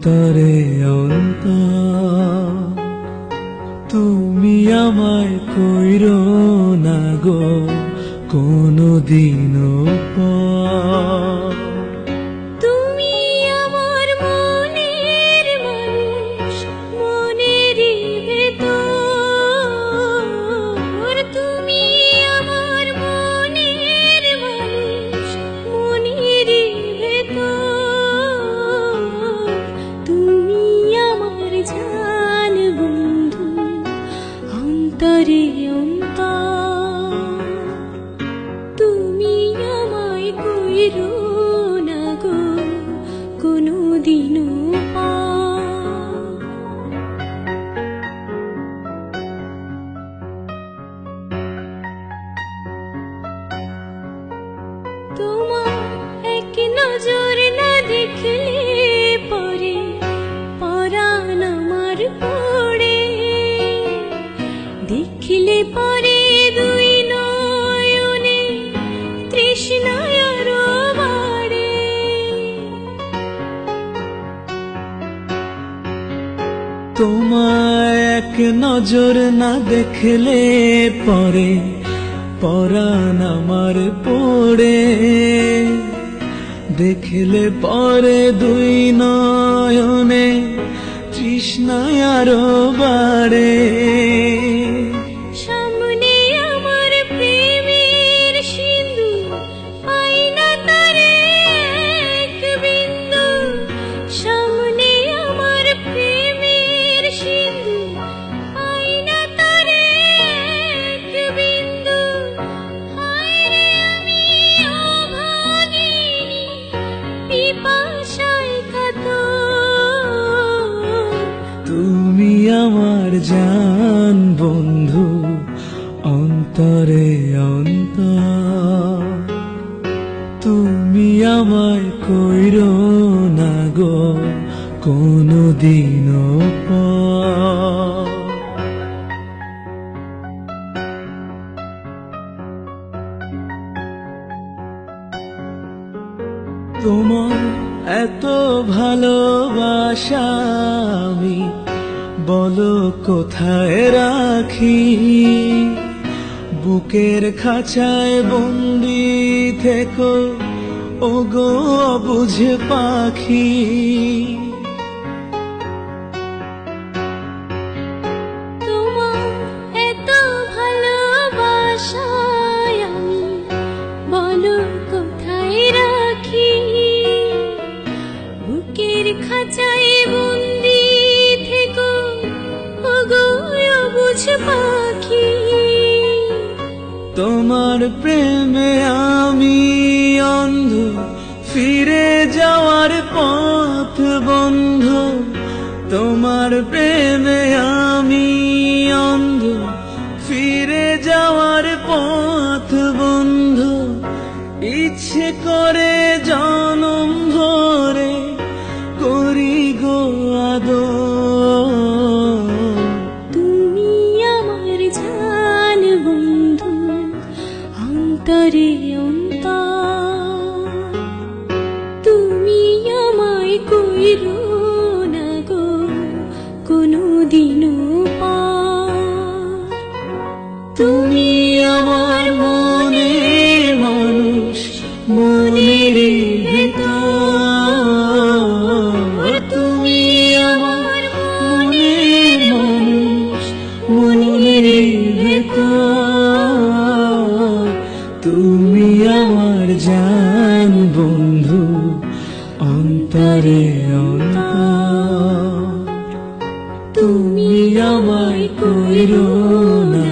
অন্তরে অন্তর তুমি আমায় কইরো না গো কোনদিনও পর। তুমি আমার মনের মানুষ, মনের ভেতর। তুমি আমার মনের মানুষ, মনের ভেতর। তুমি আমার জান বন্ধু, অন্তরে অন্তর। তুমি আমায় কইরো না গো কোনদিনও পর। তোমার এক নজর না দেখলে পরে পরাণ আমার পড়ে। দেখলে পরে দুই নয়নে তৃষ্ণায় আরো বাড়ে। তোমায় এক নজর না দেখলে পরে পরাণ আমার পড়ে। দেখলে পরে দুই নয়নে তৃষ্ণায় আরো বাড়ে। সামনে আমার প্রেমের সিন্ধু, পাই না তারে এক বিন্দু। সামনে আমার প্রেমের সিন্ধু, পাই না তারে এক বিন্দু। হায় রে আমি অভাগিনী, পিপাসায় কাতর। তুমি আমার জান বন্ধু, অন্তরে অন্তর তুমি আমায় কইরো না গো কোনদিনও পর। তোমার এত ভালোবাসা আমি বলো কোথায় রাখি। বুকের খাঁচায় বন্দি থেকো ওগো অবুঝ পাখি। তোমার এত ভালোবাসায় আমি বলো কোথায় রাখি। বুকের খাঁচায় বন্দি থেকো ওগো অবুঝ পাখি। তোমার প্রেমে আমি অন্ধ, ফিরে যাওয়ার পথ বন্ধ। তোমার প্রেমে আমি অন্ধ, ফিরে যাওয়ার পথ বন্ধ। ইচ্ছে করে জনম ভরে করি গো আদর। তুমি আমার জান বন্ধু, অন্তরে অন্তর। তুমি আমায় কইরো না গো কোনদিনও পর। তুমি আমার মনের মানুষ, মনের ভেতর। তুমি আমার মনের মানুষ, মনের ভেতর। তুমি আমার জান বন্ধু, অন্তরে অন্তর তুমি আমায় কইরো না